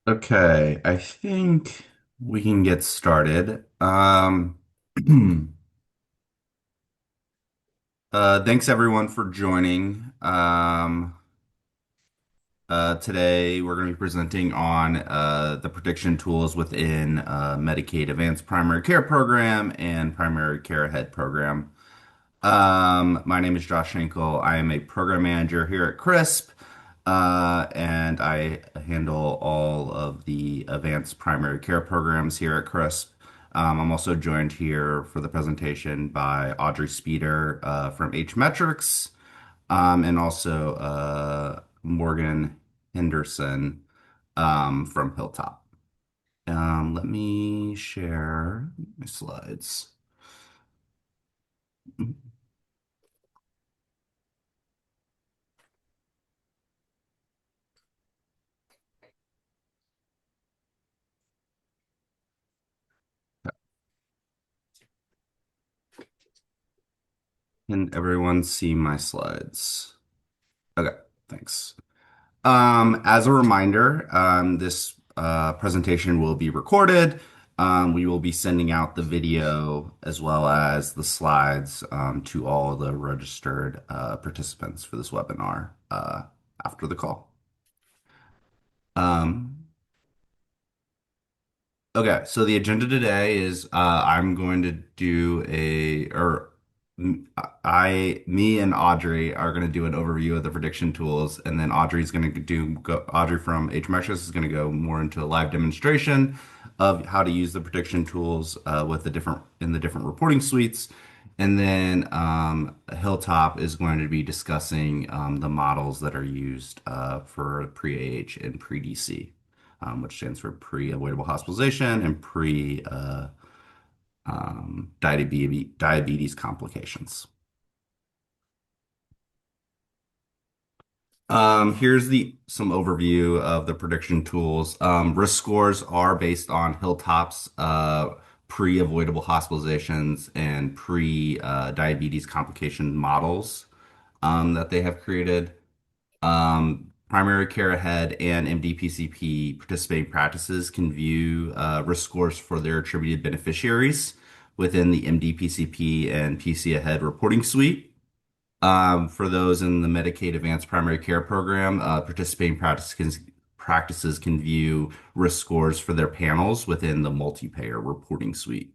Okay, I think we can get started. Thanks everyone for joining. Today we're going to be presenting on the prediction tools within Medicaid Advanced Primary Care Program and Primary Care Ahead Program. My name is Josh Schenkel. I am a program manager here at CRISP, and I handle all of the advanced primary care programs here at CRISP. I'm also joined here for the presentation by Audrey Speeder from H Metrics, and also Morgan Henderson from Hilltop. Let me share my slides. Can everyone see my slides? Okay, thanks. As a reminder, this presentation will be recorded. We will be sending out the video as well as the slides to all the registered participants for this webinar after the call. Um, Okay, so the agenda today is I'm going to do me and Audrey are going to do an overview of the prediction tools, and then Audrey from HMetrics is going to go more into a live demonstration of how to use the prediction tools with the different reporting suites, and then Hilltop is going to be discussing the models that are used for pre-AH and pre-DC, which stands for pre-avoidable hospitalization and pre diabetes complications. Here's the some overview of the prediction tools. Risk scores are based on Hilltop's pre-avoidable hospitalizations and pre-diabetes complication models that they have created. Primary Care Ahead and MDPCP participating practices can view risk scores for their attributed beneficiaries within the MDPCP and PC Ahead reporting suite. For those in the Medicaid Advanced Primary Care Program, practices can view risk scores for their panels within the multi-payer reporting suite.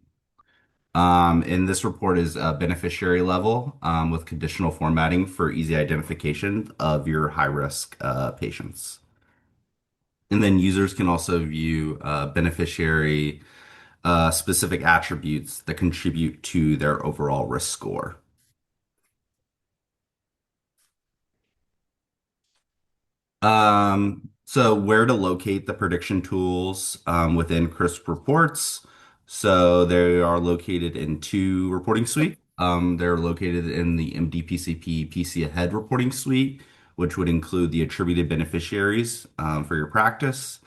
And this report is beneficiary level with conditional formatting for easy identification of your high-risk patients. And then users can also view beneficiary specific attributes that contribute to their overall risk score. So where to locate the prediction tools within CRISP reports. So they are located in two reporting suite. They're located in the MDPCP PC Ahead reporting suite, which would include the attributed beneficiaries for your practice.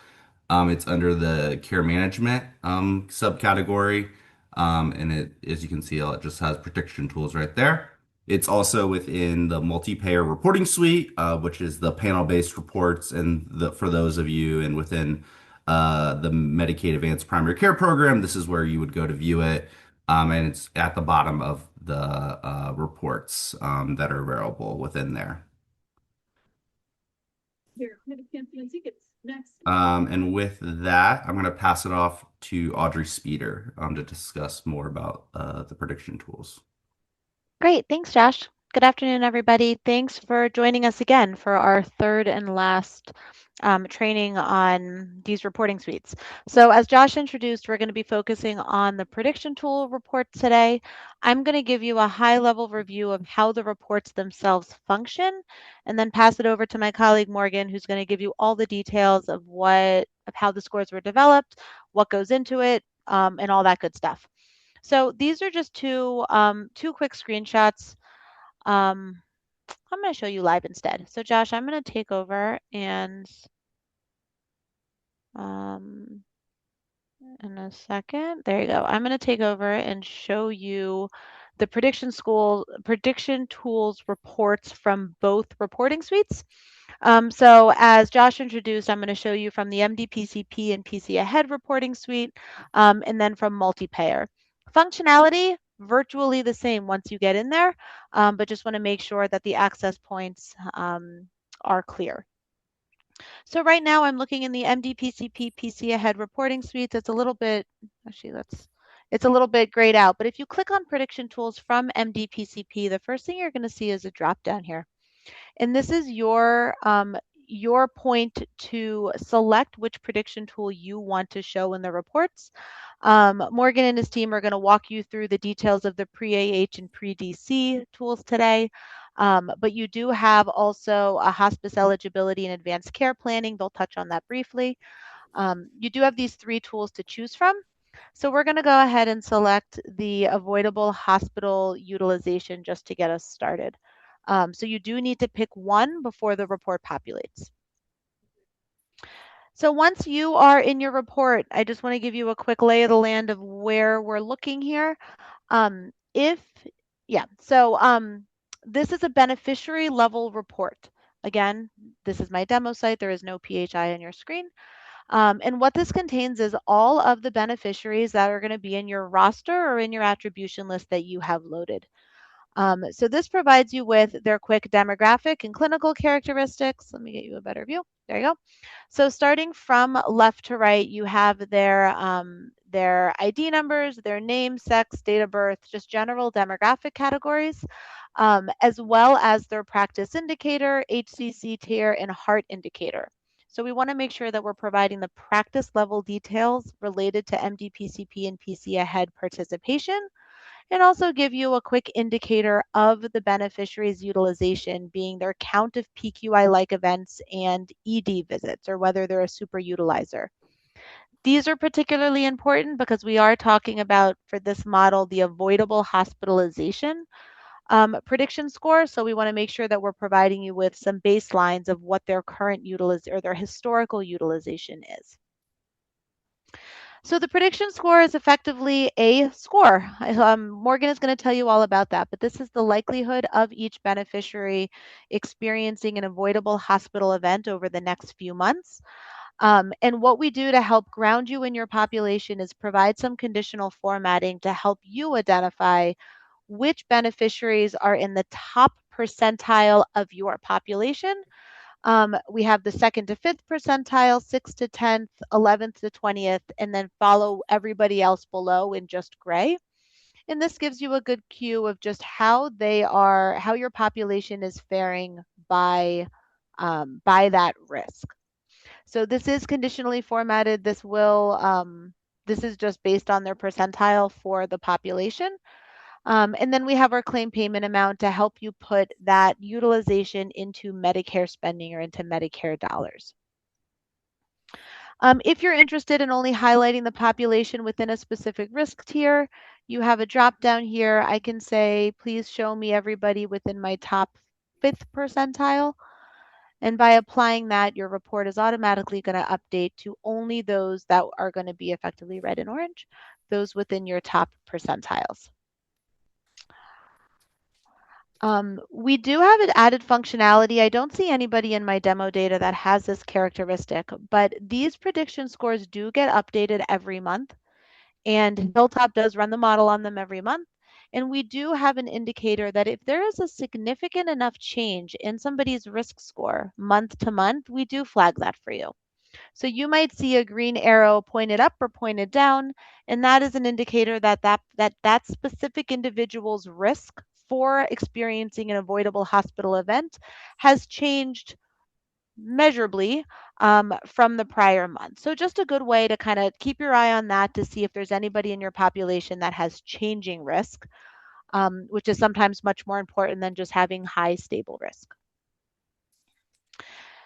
It's under the care management subcategory. And as you can see, it just has prediction tools right there. It's also within the multi-payer reporting suite, which is the panel-based reports. And for those of you and within the Medicaid Advanced Primary Care Program, this is where you would go to view it. And it's at the bottom of the reports that are available within there. And with that, I'm going to pass it off to Audrey Speeder to discuss more about the prediction tools. Great. Thanks, Josh. Good afternoon, everybody. Thanks for joining us again for our third and last training on these reporting suites. So as Josh introduced, we're going to be focusing on the prediction tool report today. I'm going to give you a high-level review of how the reports themselves function, and then pass it over to my colleague Morgan, who's going to give you all the details of how the scores were developed, what goes into it, and all that good stuff. So these are just two quick screenshots. I'm going to show you live instead. So Josh, I'm going to take over and in a second, there you go. I'm going to take over and show you the prediction tools reports from both reporting suites. So as Josh introduced, I'm going to show you from the MDPCP and PC Ahead reporting suite, and then from multi-payer. Functionality, virtually the same once you get in there, but just want to make sure that the access points are clear. So right now I'm looking in the MDPCP PC Ahead reporting suite. It's a little bit, actually it's a little bit grayed out, but if you click on prediction tools from MDPCP, the first thing you're going to see is a drop down here. And this is your point to select which prediction tool you want to show in the reports. Morgan and his team are going to walk you through the details of the pre-AH and pre-DC tools today. But you do have also a hospice eligibility and advanced care planning. They'll touch on that briefly. You do have these three tools to choose from. So we're going to go ahead and select the avoidable hospital utilization just to get us started. So you do need to pick one before the report populates. So once you are in your report, I just want to give you a quick lay of the land of where we're looking here. If, yeah, so this is a beneficiary level report. Again, this is my demo site. There is no PHI on your screen. And what this contains is all of the beneficiaries that are going to be in your roster or in your attribution list that you have loaded. So this provides you with their quick demographic and clinical characteristics. Let me get you a better view. There you go. So starting from left to right, you have their ID numbers, their name, sex, date of birth, just general demographic categories, as well as their practice indicator, HCC tier, and heart indicator. So we want to make sure that we're providing the practice level details related to MDPCP and PC Ahead participation, and also give you a quick indicator of the beneficiary's utilization, being their count of PQI-like events and ED visits, or whether they're a super utilizer. These are particularly important because we are talking about, for this model, the avoidable hospitalization prediction score. So we want to make sure that we're providing you with some baselines of what their current utilization or their historical utilization is. So the prediction score is effectively a score. Morgan is going to tell you all about that, but this is the likelihood of each beneficiary experiencing an avoidable hospital event over the next few months. And what we do to help ground you in your population is provide some conditional formatting to help you identify which beneficiaries are in the top percentile of your population. We have the 2nd to 5th percentile, 6th to 10th, 11th to 20th, and then follow everybody else below in just gray. And this gives you a good cue of just how your population is faring by that risk. So this is conditionally formatted. This is just based on their percentile for the population. And then we have our claim payment amount to help you put that utilization into Medicare spending or into Medicare dollars. If you're interested in only highlighting the population within a specific risk tier, you have a drop down here. I can say, please show me everybody within my top 5th percentile. And by applying that, your report is automatically going to update to only those that are going to be effectively red and orange, those within your top percentiles. We do have an added functionality. I don't see anybody in my demo data that has this characteristic, but these prediction scores do get updated every month, and Hilltop does run the model on them every month. And we do have an indicator that if there is a significant enough change in somebody's risk score month to month, we do flag that for you. So you might see a green arrow pointed up or pointed down, and that is an indicator that specific individual's risk for experiencing an avoidable hospital event has changed measurably from the prior month. So just a good way to kind of keep your eye on that to see if there's anybody in your population that has changing risk, which is sometimes much more important than just having high stable risk.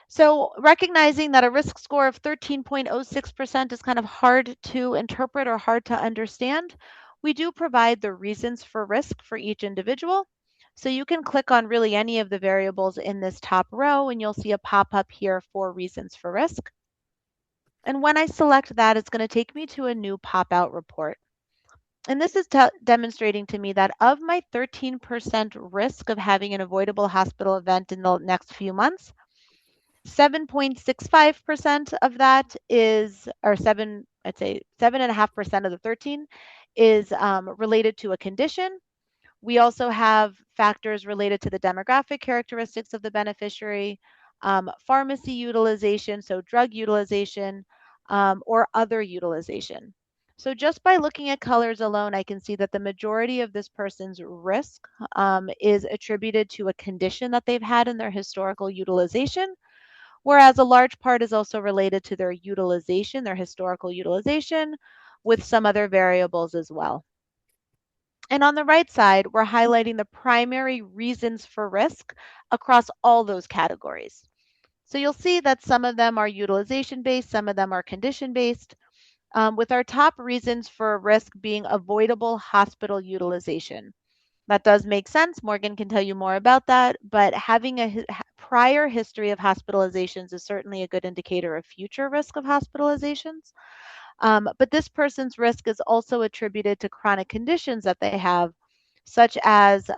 So recognizing that a risk score of 13.06% is kind of hard to interpret or hard to understand, we do provide the reasons for risk for each individual. So you can click on really any of the variables in this top row and you'll see a pop-up here for reasons for risk. And when I select that, it's going to take me to a new pop-out report. And this is demonstrating to me that of my 13% risk of having an avoidable hospital event in the next few months, 7.65% of that is, or seven, I'd say 7.5% of the 13 is related to a condition. We also have factors related to the demographic characteristics of the beneficiary, pharmacy utilization, so drug utilization, or other utilization. So just by looking at colors alone, I can see that the majority of this person's risk is attributed to a condition that they've had in their historical utilization, whereas a large part is also related to their utilization, their historical utilization, with some other variables as well. And on the right side, we're highlighting the primary reasons for risk across all those categories. So you'll see that some of them are utilization based, some of them are condition based, with our top reasons for risk being avoidable hospital utilization. That does make sense. Morgan can tell you more about that, but having a prior history of hospitalizations is certainly a good indicator of future risk of hospitalizations. But this person's risk is also attributed to chronic conditions that they have, such as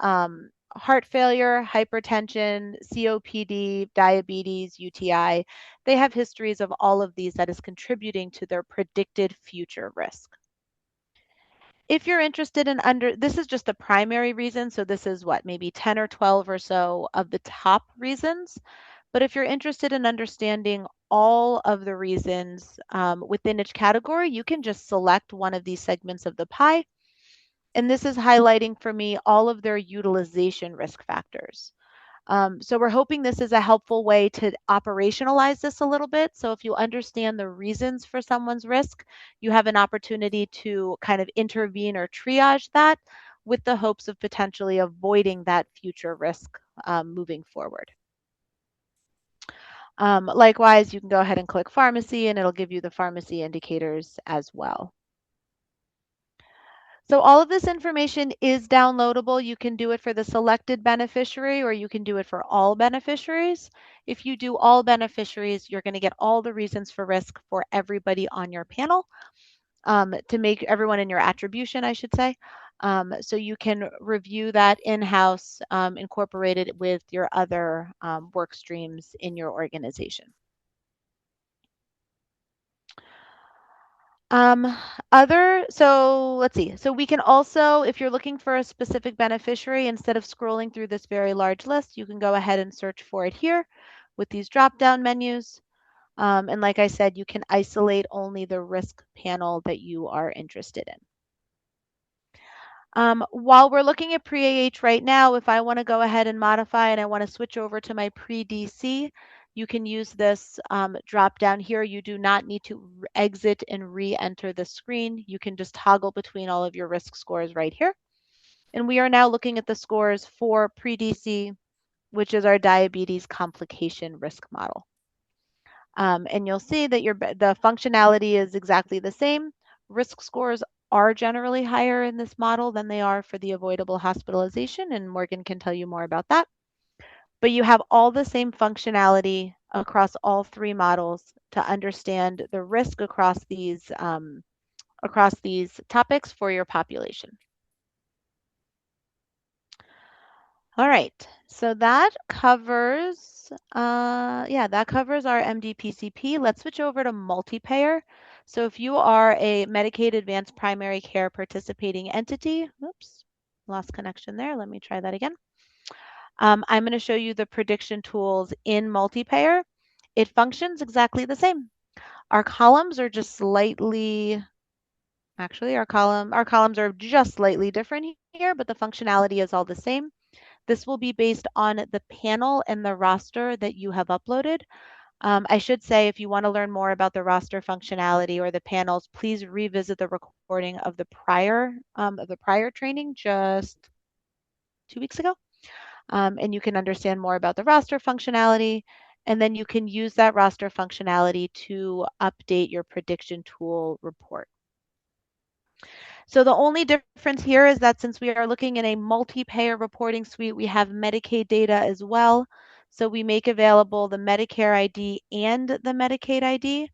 heart failure, hypertension, COPD, diabetes, UTI. They have histories of all of these that is contributing to their predicted future risk. If you're interested in this is just the primary reason, so this is what, maybe 10 or 12 or so of the top reasons. But if you're interested in understanding all of the reasons within each category, you can just select one of these segments of the pie. And this is highlighting for me all of their utilization risk factors. So we're hoping this is a helpful way to operationalize this a little bit. So if you understand the reasons for someone's risk, you have an opportunity to kind of intervene or triage that with the hopes of potentially avoiding that future risk moving forward. Likewise, you can go ahead and click pharmacy and it'll give you the pharmacy indicators as well. So all of this information is downloadable. You can do it for the selected beneficiary or you can do it for all beneficiaries. If you do all beneficiaries, you're going to get all the reasons for risk for everybody on your panel to make everyone in your attribution, I should say. So you can review that in-house, incorporate it with your other work streams in your organization. So let's see. So we can also, if you're looking for a specific beneficiary, instead of scrolling through this very large list, you can go ahead and search for it here with these drop-down menus. And like I said, you can isolate only the risk panel that you are interested in. While we're looking at pre-AH right now, if I want to go ahead and modify and I want to switch over to my pre-DC, you can use this drop down here. You do not need to exit and re-enter the screen. You can just toggle between all of your risk scores right here. And we are now looking at the scores for pre-DC, which is our diabetes complication risk model. And you'll see that the functionality is exactly the same. Risk scores are generally higher in this model than they are for the avoidable hospitalization, and Morgan can tell you more about that. But you have all the same functionality across all three models to understand the risk across these topics for your population. All right, so that covers, that covers our MDPCP. Let's switch over to multi-payer. So if you are a Medicaid Advanced Primary Care participating entity, oops, lost connection there. Let me try that again. I'm going to show you the prediction tools in multi-payer. It functions exactly the same. Our columns are just slightly, actually our columns are just slightly different here, but the functionality is all the same. This will be based on the panel and the roster that you have uploaded. I should say, if you want to learn more about the roster functionality or the panels, please revisit the recording of the prior training just 2 weeks ago. And you can understand more about the roster functionality. And then you can use that roster functionality to update your prediction tool report. So the only difference here is that since we are looking in a multi-payer reporting suite, we have Medicaid data as well. So we make available the Medicare ID and the Medicaid ID.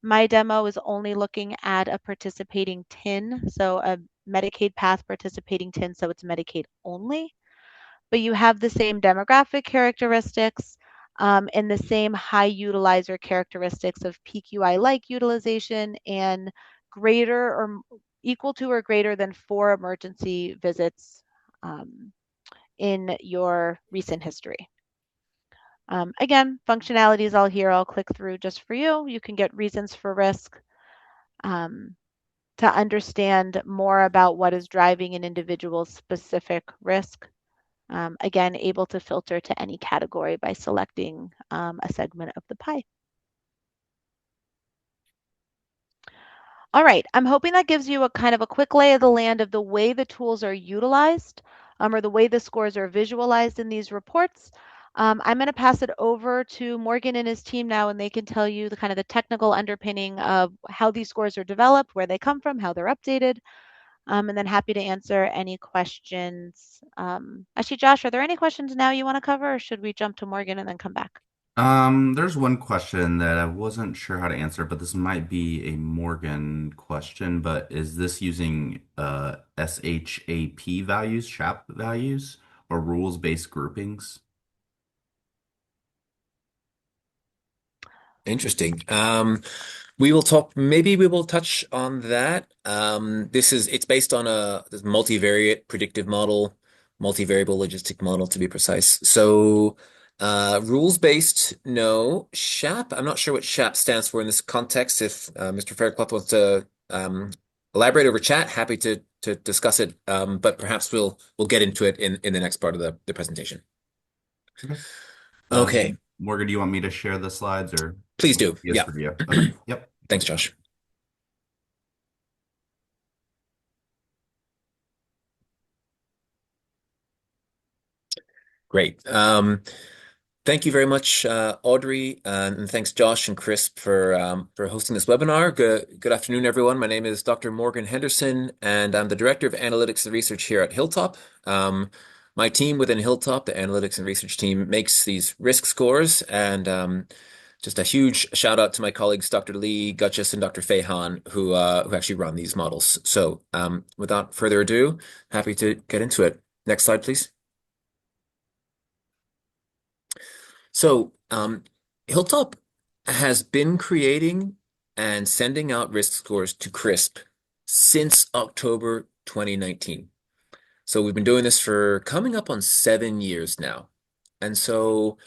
My demo is only looking at a participating TIN, so a Medicaid path participating TIN, so it's Medicaid only. But you have the same demographic characteristics. and the same high utilizer characteristics of PQI-like utilization and greater or equal to or greater than 4 emergency visits in your recent history. Again, functionality is all here. I'll click through just for you. You can get reasons for risk um, to understand more about what is driving an individual's specific risk. Again, able to filter to any category by selecting a segment of the pie. All right, I'm hoping that gives you a kind of a quick lay of the land of the way the tools are utilized or the way the scores are visualized in these reports. I'm going to pass it over to Morgan and his team now, and they can tell you the kind of the technical underpinning of how these scores are developed, where they come from, how they're updated, and then happy to answer any questions. Actually, Josh, are there any questions now you want to cover, or should we jump to Morgan and then come back? There's one question that I wasn't sure how to answer, but this might be a Morgan question, but is this using SHAP values, SHAP values, or rules-based groupings? Interesting. Maybe we will touch on that. It's based on this multivariate predictive model, multivariable logistic model to be precise. So, rules-based, no. SHAP, I'm not sure what SHAP stands for in this context. If Mr. Fairclough wants to elaborate over chat, happy to discuss it. But perhaps we'll get into it in the next part of the presentation. Okay. Okay, Morgan, do you want me to share the slides or please do. yes Yeah. for you? Okay. Yep. Thanks, Josh. Great. Thank you very much, Audrey, and thanks Josh and Chris for hosting this webinar. Good afternoon, everyone. My name is Dr. Morgan Henderson, and I'm the Director of Analytics and Research here at Hilltop. My team within Hilltop, the analytics and research team, makes these risk scores, and just a huge shout out to my colleagues, Dr. Lee Gutchess and Dr. Fehan, who actually run these models. So, without further ado, happy to get into it. Next slide, please. So, Hilltop has been creating and sending out risk scores to CRISP since October 2019. So we've been doing this for coming up on 7 years now. And so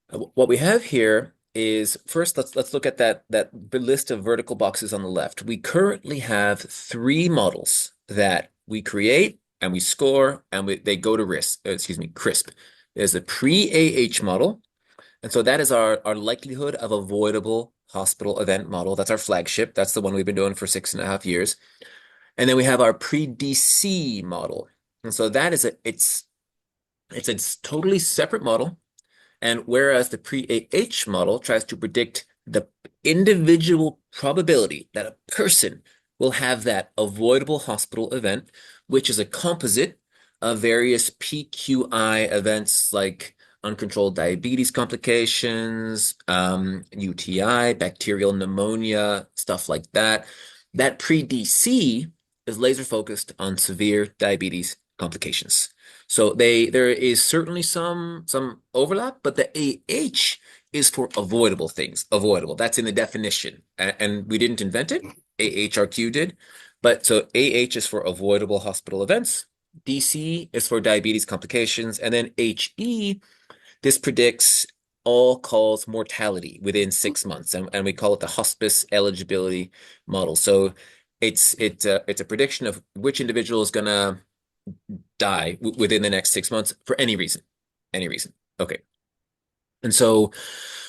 what we have here is first let's look at that list of vertical boxes on the left. We currently have 3 models that we create and we score and they go to CRISP. There's a pre-AH model. And so that is our likelihood of avoidable hospital event model. That's our flagship. That's the one we've been doing for 6.5 years. And then we have our pre-DC model. And so that is it's a totally separate model. And whereas the pre-AH model tries to predict the individual probability that a person will have that avoidable hospital event, which is a composite of various PQI events like uncontrolled diabetes complications, UTI, bacterial pneumonia, stuff like that. That pre-DC is laser focused on severe diabetes complications. So there is certainly some overlap, but the AH is for avoidable things. Avoidable. That's in the definition. And we didn't invent it. AHRQ did. But so AH is for avoidable hospital events. DC is for diabetes complications. And then HE, this predicts all-cause mortality within 6 months. And we call it the hospice eligibility model. So it's a prediction of which individual is going to die within the next 6 months for any reason. Any reason. Okay. And so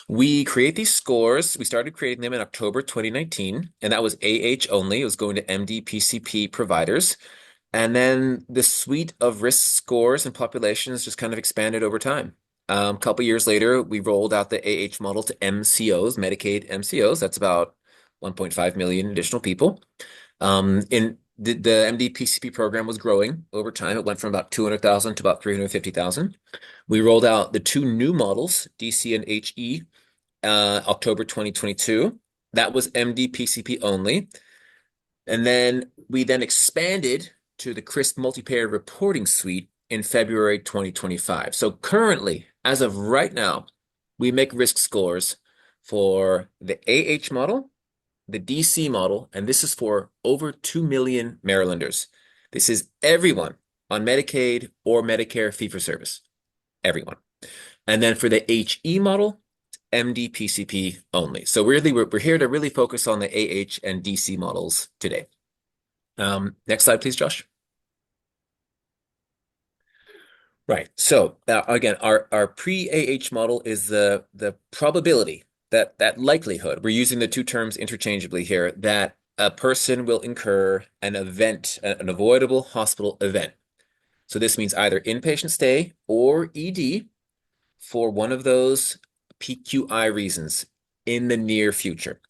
we create these scores. We started creating them in October 2019, and that was AH only. It was going to MD PCP providers. And then the suite of risk scores and populations just kind of expanded over time. A couple years later, we rolled out the AH model to MCOs, Medicaid MCOs. That's about 1.5 million additional people. In the MD PCP program was growing over time. It went from about 200,000 to about 350,000. We rolled out the 2 new models, DC and HE, October 2022. That was MD PCP only. And then we expanded to the CRISP multi-payer reporting suite in February 2025. So currently, as of right now, we make risk scores for the AH model, the DC model, and this is for over 2 million Marylanders. This is everyone on Medicaid or Medicare fee-for-service, everyone. And then for the HE model, MD-PCP only. So really, we're here to really focus on the AH and DC models today. Next slide, please, Josh. Right. So again, our pre-AH model is the probability that likelihood. We're using the two terms interchangeably here, that a person will incur an event, an avoidable hospital event. So this means either inpatient stay or ED for one of those PQI reasons in the near future.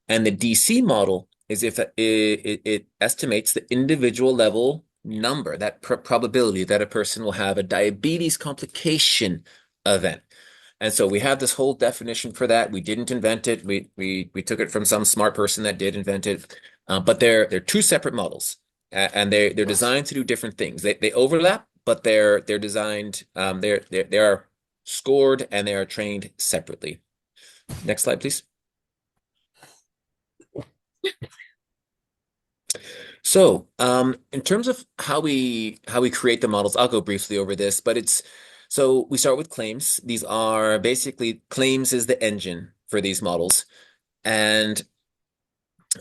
And the DC model is if it estimates the individual level number, that probability that a person will have a diabetes complication event. And so we have this whole definition for that. We didn't invent it. We took it from some smart person that did invent it. But they're two separate models, and they're designed to do different things. They overlap, but they're designed. They are scored and they are trained separately. Next slide, please. So, in terms of how we create the models, I'll go briefly over this, but so we start with claims. These are basically claims is the engine for these models. And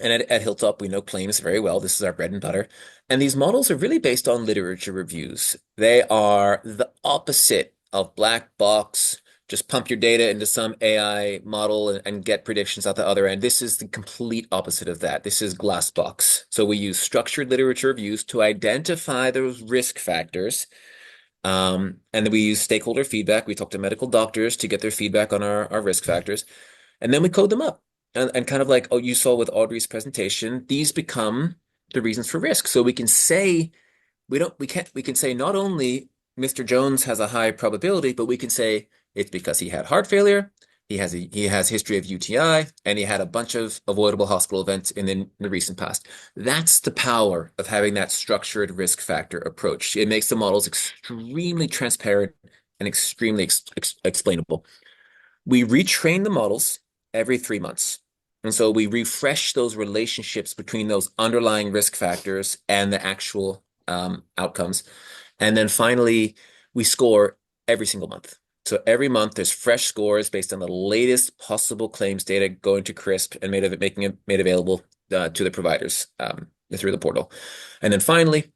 at Hilltop, we know claims very well. This is our bread and butter. And these models are really based on literature reviews. They are the opposite of black box, just pump your data into some AI model and get predictions at the other end. This is the complete opposite of that. This is glass box. So we use structured literature reviews to identify those risk factors. And then we use stakeholder feedback. We talk to medical doctors to get their feedback on our risk factors. And then we code them up. And kind of like, oh, you saw with Audrey's presentation, these become the reasons for risk. So we can say, we can say not only Mr. Jones has a high probability, but we can say it's because he had heart failure, he has history of UTI, and he had a bunch of avoidable hospital events in the recent past. That's the power of having that structured risk factor approach. It makes the models extremely transparent and extremely explainable. We retrain the models every 3 months. And so we refresh those relationships between those underlying risk factors and the actual outcomes. And then finally, we score every single month. So every month there's fresh scores based on the latest possible claims data going to CRISP and making it made available to the providers through the portal. And then finally,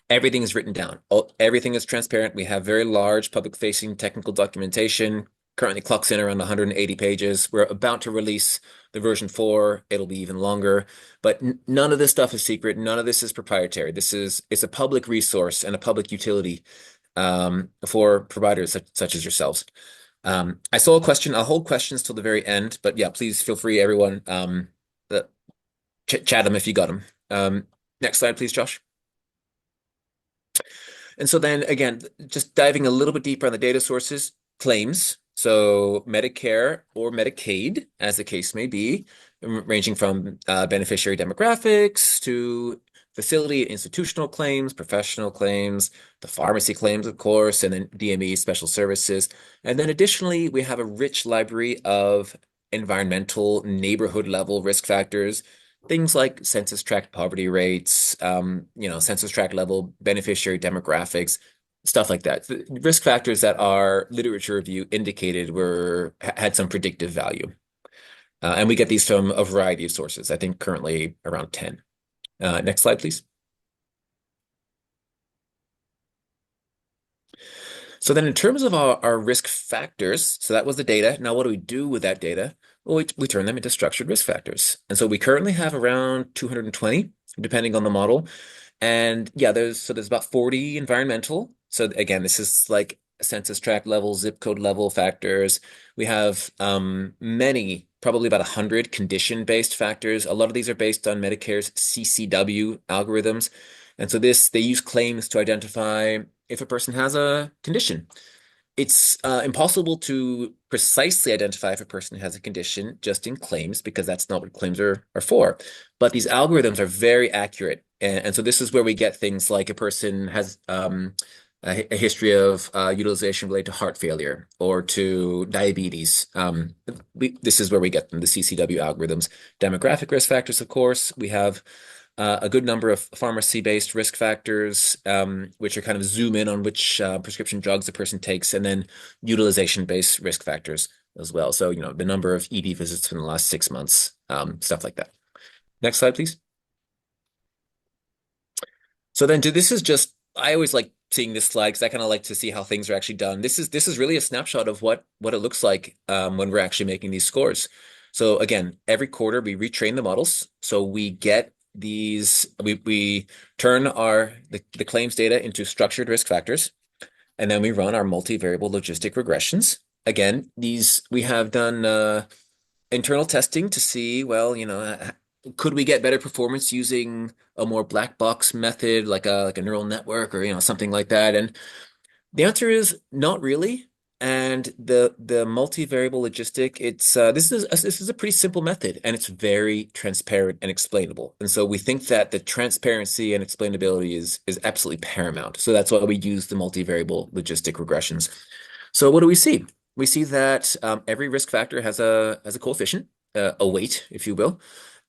everything is written down. Everything is transparent. We have very large public-facing technical documentation. Currently clocks in around 180 pages. We're about to release the version 4. It'll be even longer. But none of this stuff is secret. None of this is proprietary. It's a public resource and a public utility for providers such as yourselves. I saw a question. I'll hold questions till the very end. But yeah, please feel free, everyone. Chat them if you got them. Next slide, please, Josh. And so then again, just diving a little bit deeper on the data sources, claims. So Medicare or Medicaid, as the case may be, ranging from beneficiary demographics to facility institutional claims, professional claims, the pharmacy claims, of course, and then DME special services. And then additionally, we have a rich library of environmental neighborhood level risk factors, things like census tract poverty rates, census tract level beneficiary demographics, stuff like that. The risk factors that our literature review indicated had some predictive value. And we get these from a variety of sources, I think currently around 10. Next slide, please. So then in terms of our risk factors, so that was the data. Now what do we do with that data? Well, we turn them into structured risk factors. And so we currently have around 220, depending on the model. And yeah, there's about 40 environmental. So again, this is like census tract level, zip code level factors. We have many, probably about 100 condition-based factors. A lot of these are based on Medicare's CCW algorithms. And so they use claims to identify if a person has a condition. It's impossible to precisely identify if a person has a condition just in claims because that's not what claims are for. But these algorithms are very accurate. And so this is where we get things like a person has a history of utilization related to heart failure or to diabetes. This is where we get them, the CCW algorithms. Demographic risk factors, of course. We have a good number of pharmacy-based risk factors, which are kind of zoom in on which prescription drugs the person takes, and then utilization-based risk factors as well. So, the number of ED visits in the last 6 months, stuff like that. Next slide, please. So then this is just, I always like seeing this slide because I kind of like to see how things are actually done. This is really a snapshot of what it looks like when we're actually making these scores. So again, every quarter we retrain the models. So we get these, we turn the claims data into structured risk factors, and then we run our multivariable logistic regressions. Again, we have done internal testing to see, well, could we get better performance using a more black box method, like a neural network or something like that? And the answer is not really. And the multivariable logistic, it's this is a pretty simple method, and it's very transparent and explainable. And so we think that the transparency and explainability is absolutely paramount. So that's why we use the multivariable logistic regressions. So what do we see? We see that every risk factor has a coefficient, a weight, if you will,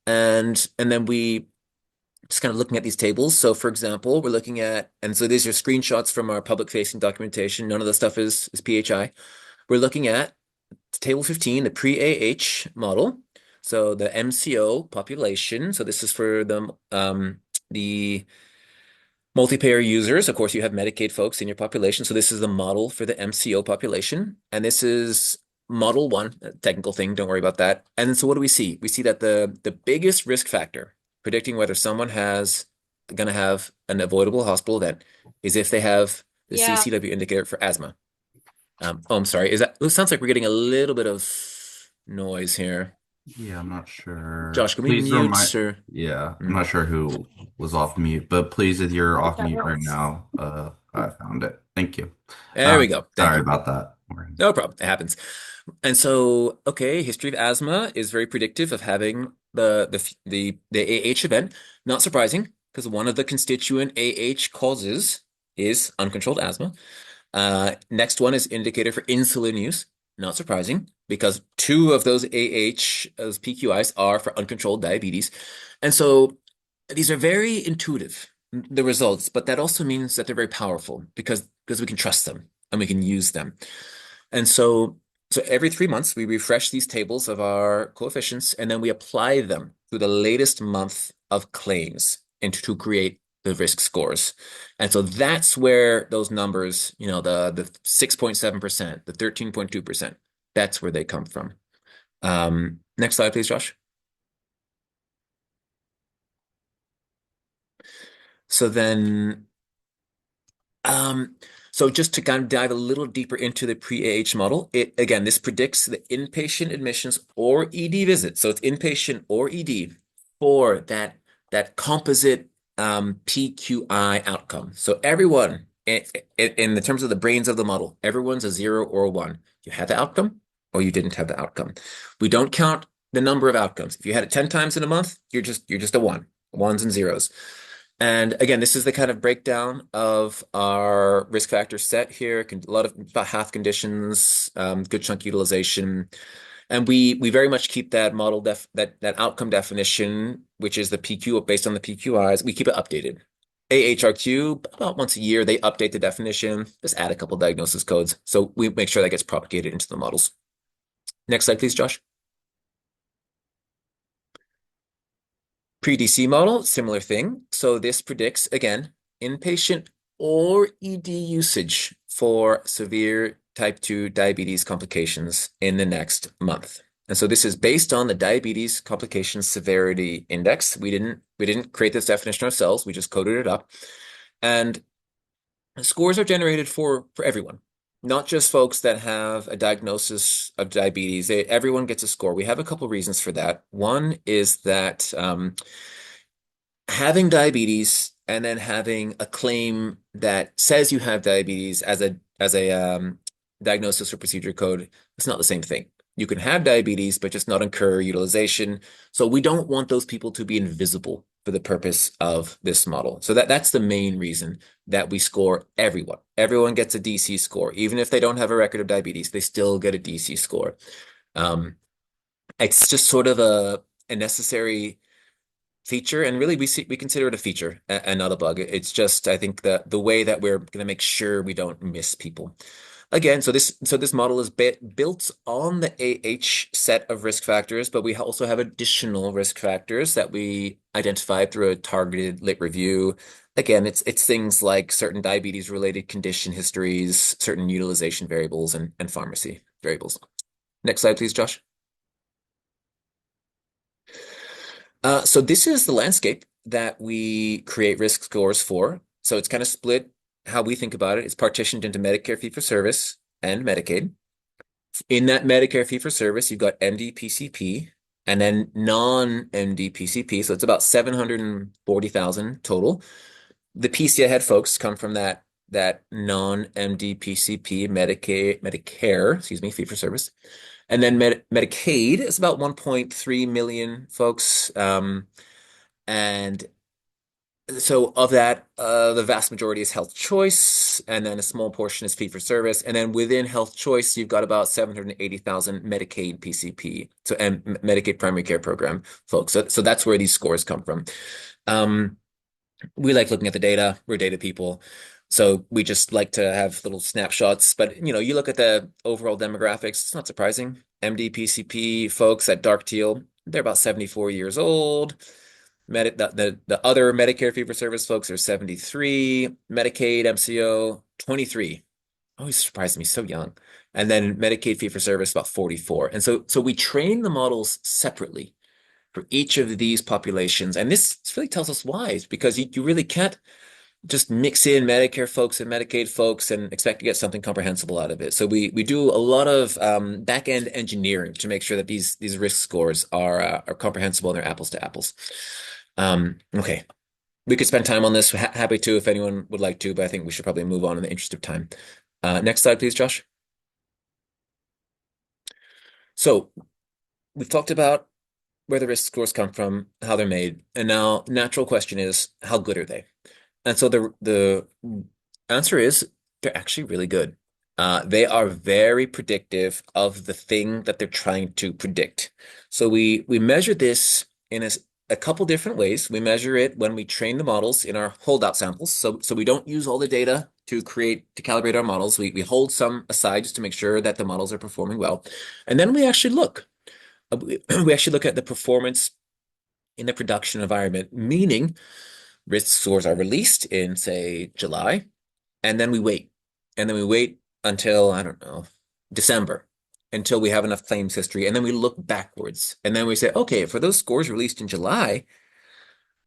and then we just kind of looking at these tables. So for example, we're looking at, and so these are screenshots from our public facing documentation. None of the stuff is PHI. We're looking at table 15, the pre-AH model. So the MCO population. So this is for the multi-payer users. Of course, you have Medicaid folks in your population. So this is the model for the MCO population. And this is model one, a technical thing. Don't worry about that. And so what do we see? We see that the biggest risk factor predicting whether someone going to have an avoidable hospital event is if they have the Yeah. CCW indicator for asthma. Oh, I'm sorry. It sounds like we're getting a little bit of noise here. Yeah, I'm not sure. Josh, can we Please mute remind, or? yeah, I'm Mm. not sure who was off mute, but please, if you're off mute right now, I found it. Thank you. There we go. Thank Sorry you. about that. No problem. It happens. And so, okay, history of asthma is very predictive of having the AH event. Not surprising, because one of the constituent AH causes is uncontrolled asthma. Next one is indicator for insulin use. Not surprising, because two of those those PQIs are for uncontrolled diabetes. And so these are very intuitive, the results, but that also means that they're very powerful because we can trust them and we can use them. And so every 3 months, we refresh these tables of our coefficients, and then we apply them to the latest month of claims to create the risk scores. And so that's where those numbers, the 6.7%, the 13.2%, that's where they come from. Next slide, please, Josh. So then, so just to kind of dive a little deeper into the pre-AH model, again, this predicts the inpatient admissions or ED visits. So it's inpatient or ED for that composite PQI outcome. So everyone, in the terms of the brains of the model, everyone's a 0 or a 1. You had the outcome or you didn't have the outcome. We don't count the number of outcomes. If you had it 10 times in a month, you're just a 1, ones and zeros. And again, this is the kind of breakdown of our risk factor set here. About half conditions, good chunk utilization. And we very much keep that model that outcome definition, which is the PQ based on the PQIs. We keep it updated. AHRQ, about once a year, they update the definition, just add a couple diagnosis codes. So we make sure that gets propagated into the models. Next slide, please, Josh. Pre-DC model, similar thing. So this predicts, again, inpatient or ED usage for severe type 2 diabetes complications in the next month. And so this is based on the diabetes complications severity index. We didn't create this definition ourselves. We just coded it up. And scores are generated for everyone, not just folks that have a diagnosis of diabetes. Everyone gets a score. We have a couple reasons for that. One is that having diabetes and then having a claim that says you have diabetes as a diagnosis or procedure code, it's not the same thing. You can have diabetes, but just not incur utilization. So we don't want those people to be invisible for the purpose of this model. So that's the main reason that we score everyone. Everyone gets a DC score. Even if they don't have a record of diabetes, they still get a DC score. Um, it's just sort of a necessary feature, and really we consider it a feature and not a bug. It's just, I think, the way that we're going to make sure we don't miss people. Again, so this model is built on the AH set of risk factors, but we also have additional risk factors that we identified through a targeted lit review. Again, it's things like certain diabetes related condition histories, certain utilization variables, and pharmacy variables. Next slide, please, Josh. So this is the landscape that we create risk scores for. So it's kind of split how we think about it. It's partitioned into Medicare fee-for-service and Medicaid. In that Medicare fee-for-service, you've got MD-PCP and then non-MD-PCP. So it's about 740,000 total. The piece ahead folks come from that non-MD-PCP Medicare, fee-for-service. And then Medicaid is about 1.3 million folks. And so of that, the vast majority is health choice, and then a small portion is fee for service. And then within health choice, you've got about 780,000 Medicaid PCP, so and Medicaid primary care program folks. So that's where these scores come from. We like looking at the data. We're data people. So we just like to have little snapshots. But you look at the overall demographics, it's not surprising. MD PCP folks, that dark teal, they're about 74 years old. The other Medicare fee-for-service folks are 73, Medicaid, MCO, 23. Always surprised me, so young. And then Medicaid fee-for-service, about 44. And so we train the models separately for each of these populations. And this really tells us why. It's because you really can't just mix in Medicare folks and Medicaid folks and expect to get something comprehensible out of it. So we do a lot of back-end engineering to make sure that these risk scores are comprehensible and they're apples to apples. Okay, we could spend time on this. Happy to if anyone would like to, but I think we should probably move on in the interest of time. Next slide, please, Josh. So we've talked about where the risk scores come from, how they're made, and now natural question is, how good are they? And so the answer is they're actually really good. They are very predictive of the thing that they're trying to predict. So we measure this in a couple different ways. We measure it when we train the models in our holdout samples. So we don't use all the data to calibrate our models. We hold some aside just to make sure that the models are performing well. And then we actually look. We actually look at the performance in the production environment, meaning risk scores are released in, say, July, and then we wait. And then we wait until, I don't know, December, until we have enough claims history. And then we look backwards. And then we say, okay, for those scores released in July,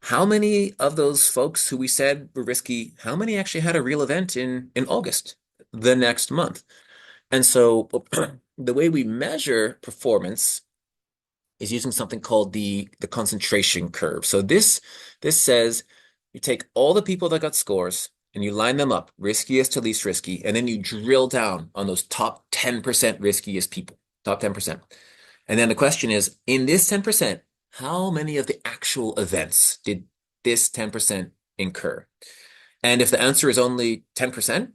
how many of those folks who we said were risky, how many actually had a real event in August, the next month? And so the way we measure performance is using something called the concentration curve. So this says you take all the people that got scores and you line them up, riskiest to least risky, and then you drill down on those top 10% riskiest people, top 10%. And then the question is, in this 10%, how many of the actual events did this 10% incur? And if the answer is only 10%,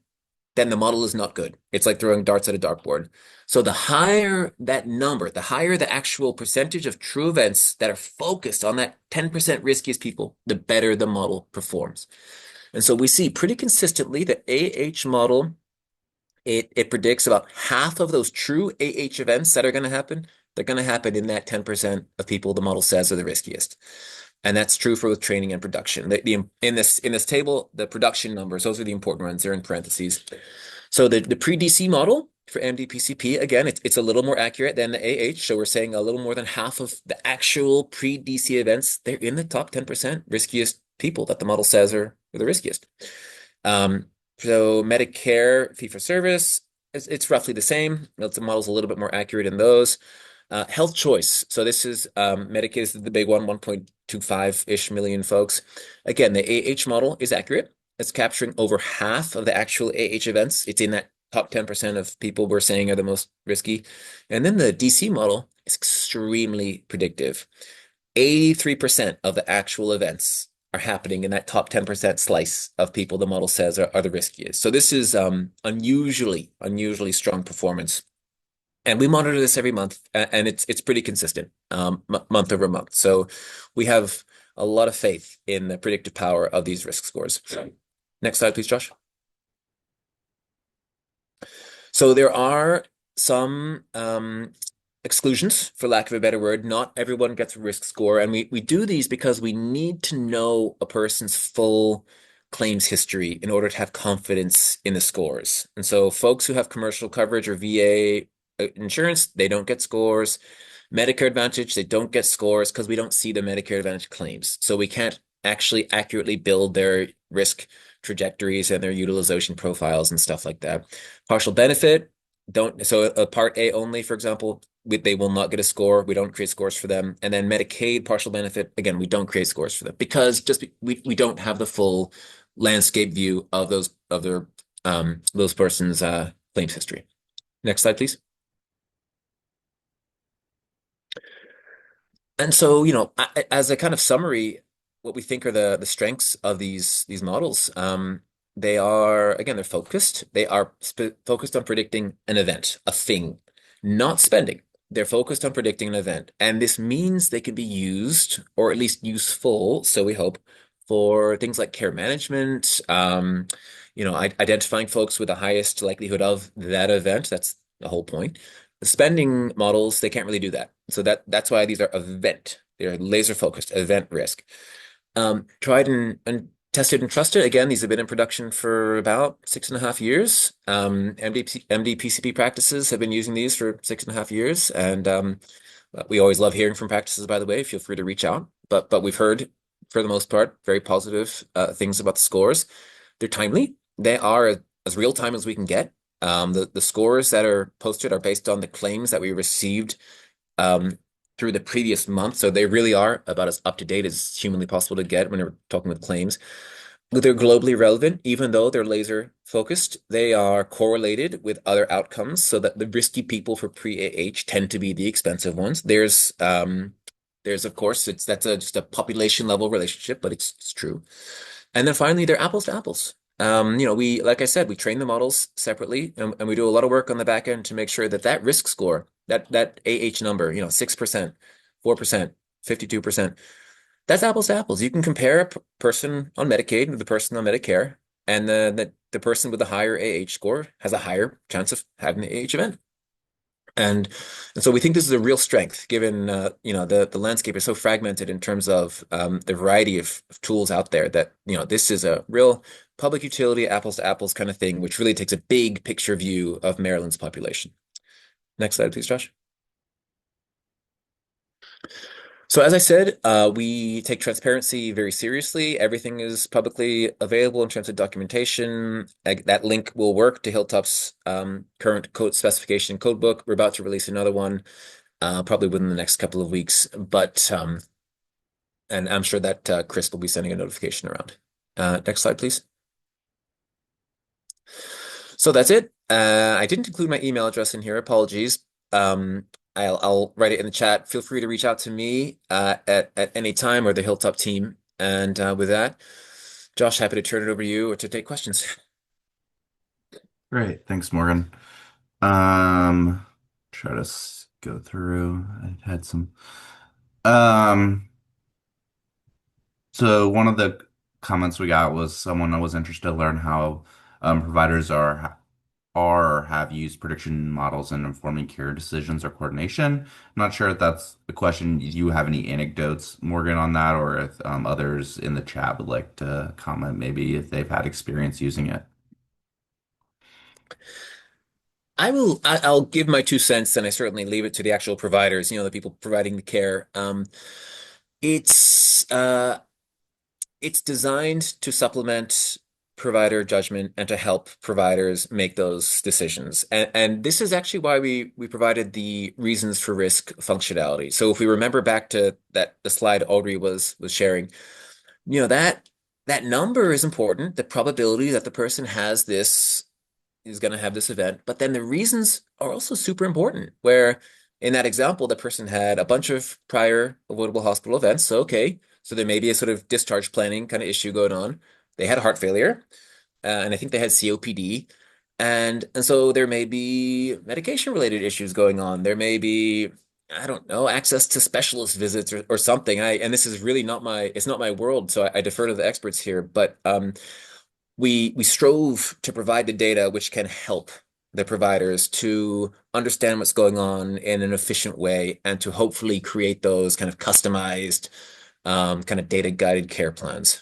then the model is not good. It's like throwing darts at a dartboard. So the higher that number, the higher the actual percentage of true events that are focused on that 10% riskiest people, the better the model performs. And so we see pretty consistently the AH model, it predicts about half of those true AH events that are going to happen. They're going to happen in that 10% of people the model says are the riskiest. And that's true for both training and production. In this table, the production numbers, those are the important ones. They're in parentheses. So the pre-DC model for MD-PCP, again, it's a little more accurate than the AH. So we're saying a little more than half of the actual pre-DC events, they're in the top 10% riskiest people that the model says are the riskiest. So Medicare fee-for-service, it's roughly the same. The model's a little bit more accurate in those. Health choice. So this is Medicaid is the big one, 1.25-ish million folks. Again, the AH model is accurate. It's capturing over half of the actual AH events. It's in that top 10% of people we're saying are the most risky. And then the DC model is extremely predictive. 83% of the actual events are happening in that top 10% slice of people the model says are the riskiest. So this is unusually strong performance. And we monitor this every month, and it's pretty consistent, month over month. So we have a lot of faith in the predictive power of these risk scores. Next slide, please, Josh. So there are some exclusions, for lack of a better word. Not everyone gets a risk score, and we do these because we need to know a person's full claims history in order to have confidence in the scores. And so folks who have commercial coverage or VA insurance, they don't get scores. Medicare Advantage, they don't get scores because we don't see the Medicare Advantage claims. So we can't actually accurately build their risk trajectories and their utilization profiles and stuff like that. Partial benefit, don't, so a Part A only, for example, they will not get a score. We don't create scores for them. And then Medicaid partial benefit, again, we don't create scores for them because we don't have the full landscape view of those persons' claims history. Next slide, please. And so, as a kind of summary, what we think are the strengths of these models, they are, again, they're focused. They are focused on predicting an event, a thing, not spending. They're focused on predicting an event. And this means they can be used, or at least useful, so we hope, for things like care management, identifying folks with the highest likelihood of that event. That's the whole point. The spending models, they can't really do that. So that's why these are event. They're laser focused, event risk. Tried and tested and trusted. Again, these have been in production for about 6.5 years. MD-PCP practices have been using these for 6.5 years. And we always love hearing from practices, by the way. Feel free to reach out. But we've heard, for the most part, very positive things about the scores. They're timely. They are as real time as we can get. The scores that are posted are based on the claims that we received through the previous month. So they really are about as up to date as humanly possible to get when we're talking with claims. They're globally relevant, even though they're laser focused. They are correlated with other outcomes so that the risky people for pre-AH tend to be the expensive ones. There's of course, that's just a population level relationship, but it's true. And then finally, they're apples to apples. Like I said, we train the models separately, and we do a lot of work on the back end to make sure that risk score, that AH number, 6%, 4%, 52%, that's apples to apples. You can compare a person on Medicaid with the person on Medicare, and the person with the higher AH score has a higher chance of having the AH event. And so we think this is a real strength, given the landscape is so fragmented in terms of the variety of tools out there that this is a real public utility, apples to apples kind of thing, which really takes a big picture view of Maryland's population. Next slide, please, Josh. So as I said, we take transparency very seriously. Everything is publicly available in terms of documentation. That link will work to Hilltop's current code specification code book. We're about to release another one, probably within the next couple of weeks. And I'm sure that Chris will be sending a notification around. Next slide, please. So that's it. I didn't include my email address in here. Apologies. I'll write it in the chat. Feel free to reach out to me at any time or the Hilltop team. And with that, Josh, happy to turn it over to you or to take questions. Great. Thanks, Morgan. Try to go through. I had some. So one of the comments we got was someone that was interested to learn how providers are or have used prediction models in informing care decisions or coordination. I'm not sure if that's the question. Do you have any anecdotes, Morgan, on that, or if others in the chat would like to comment, maybe if they've had experience using it? I'll give my 2 cents, and I certainly leave it to the actual providers, the people providing the care. It's designed to supplement provider judgment and to help providers make those decisions. And this is actually why we provided the reasons for risk functionality. So if we remember back to the slide Audrey was sharing, that number is important. The probability that the person is going to have this event, but then the reasons are also super important, where in that example, the person had a bunch of prior avoidable hospital events. So, okay, so there may be a sort of discharge planning kind of issue going on. They had heart failure, and I think they had COPD. And so there may be medication related issues going on. There may be, I don't know, access to specialist visits or something. And this is really not it's not my world, so I defer to the experts here. But we strove to provide the data which can help the providers to understand what's going on in an efficient way and to hopefully create those kind of customized, kind of data guided care plans.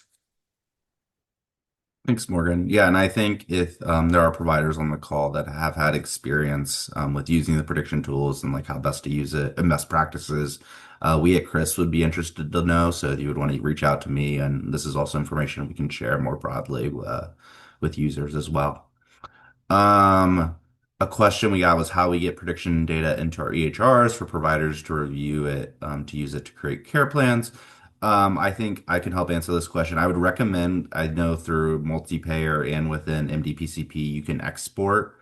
Thanks, Morgan. Yeah, and I think if there are providers on the call that have had experience with using the prediction tools and like how best to use it and best practices, we at Chris would be interested to know. So if you would want to reach out to me, and this is also information we can share more broadly with users as well. Um, a question we got was how we get prediction data into our EHRs for providers to review it, to use it to create care plans. I think I can help answer this question. I would recommend, I know through multi-payer and within MDPCP, you can export,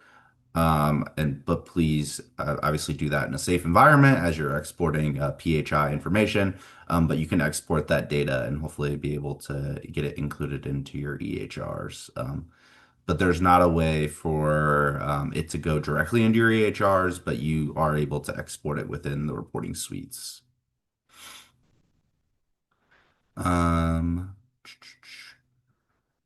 but please obviously do that in a safe environment as you're exporting PHI information. But you can export that data and hopefully be able to get it included into your EHRs. But there's not a way for it to go directly into your EHRs, but you are able to export it within the reporting suites. Um,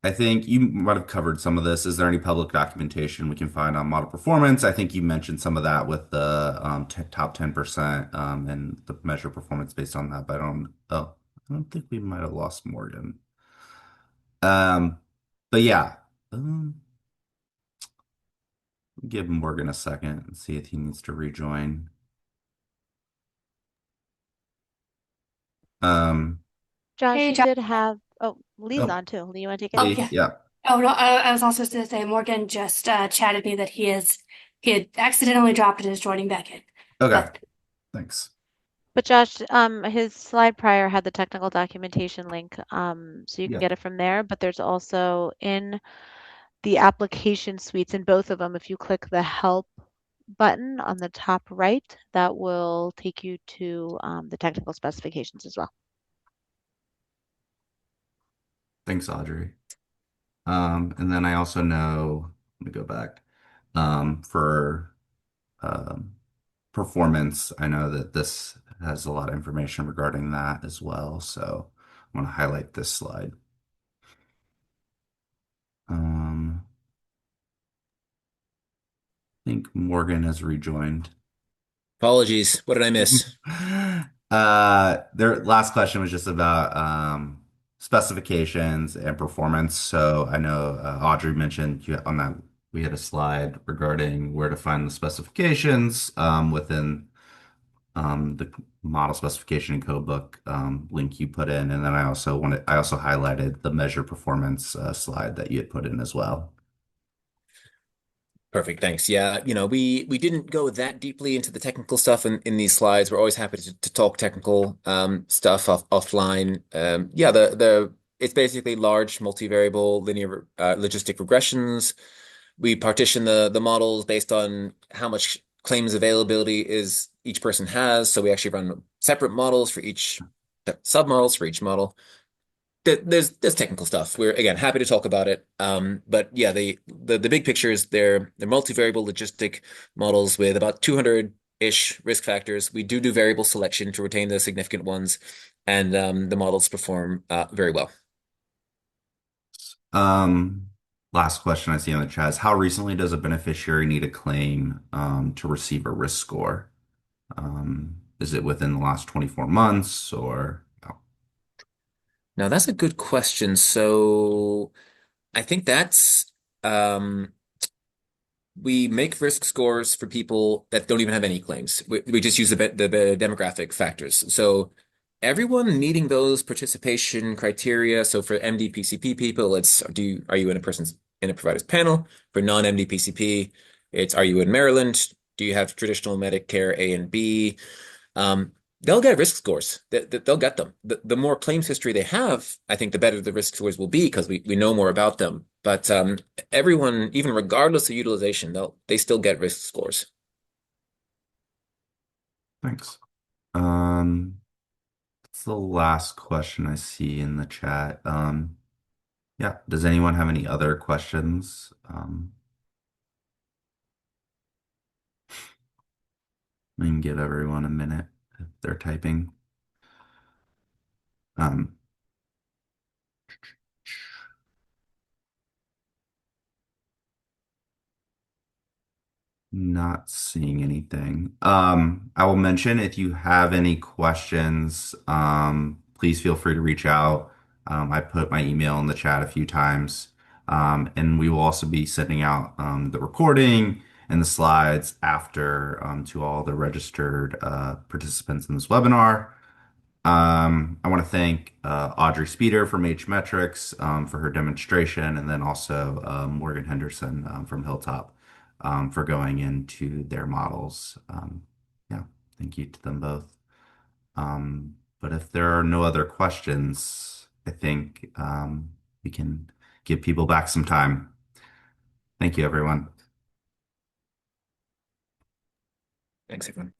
I think you might have covered some of this. Is there any public documentation we can find on model performance? I think you mentioned some of that with the t top 10% and the measure performance based on that, but I don't think we might have lost Morgan. Um, but yeah, um, give Morgan a second and see if he needs to rejoin. Um, Josh, Hey, you John. did have, oh, Lee's oh, on too. Lee, you want to take it? Oh, Lee, yeah. yeah. Oh, no, I was also going to say Morgan just chatted me that he had accidentally dropped it and is joining back in. Okay, But thanks. But Josh, his slide prior had the technical documentation link, so you can Yeah, get it from there. But there's also in the application suites in both of them, if you click the help button on the top right, that will take you to the technical specifications as well. thanks, Audrey. And then I also know, let me go back, for um, performance, I know that this has a lot of information regarding that as well. So I want to highlight this slide. I think Morgan has rejoined. Apologies. What did I miss? Their last question was just about specifications and performance. So I know Audrey mentioned on that we had a slide regarding where to find the specifications within the model specification and codebook link you put in, and then I also highlighted the measure performance slide that you had put in as well. Perfect, thanks. Yeah, we didn't go that deeply into the technical stuff in these slides. We're always happy to talk technical stuff offline. Yeah, the it's basically large multivariable linear logistic regressions. We partition the models based on how much claims availability is each person has. So we actually run separate models for each submodels for each model. There's technical stuff. We're again happy to talk about it. But yeah, the big picture is they're multivariable logistic models with about 200-ish risk factors. We do variable selection to retain the significant ones, and the models perform very well. Um, Last question I see in the chat is how recently does a beneficiary need a claim to receive a risk score? Is it within the last 24 months or oh, Now that's a good question. So I think that's we make risk scores for people that don't even have any claims. We just use the demographic factors. So everyone meeting those participation criteria. So for MDPCP people, are you in a provider's panel? For non-MDPCP, it's are you in Maryland? Do you have traditional Medicare A and B? Um, they'll get risk scores. They'll get them. The more claims history they have, I think the better the risk scores will be because we know more about them. But everyone, even regardless of utilization, they still get risk scores. Thanks. That's the last question I see in the chat. Yeah. Does anyone have any other questions? We can give everyone a minute if they're typing. Um, Not seeing anything. I will mention if you have any questions, please feel free to reach out. I put my email in the chat a few times. And we will also be sending out the recording and the slides after to all the registered participants in this webinar. I want to thank Audrey Speeder from H Metrics for her demonstration, and then also Morgan Henderson from Hilltop for going into their models. Yeah, thank you to them both. But if there are no other questions, I think we can give people back some time. Thank you, everyone. Thanks, everyone.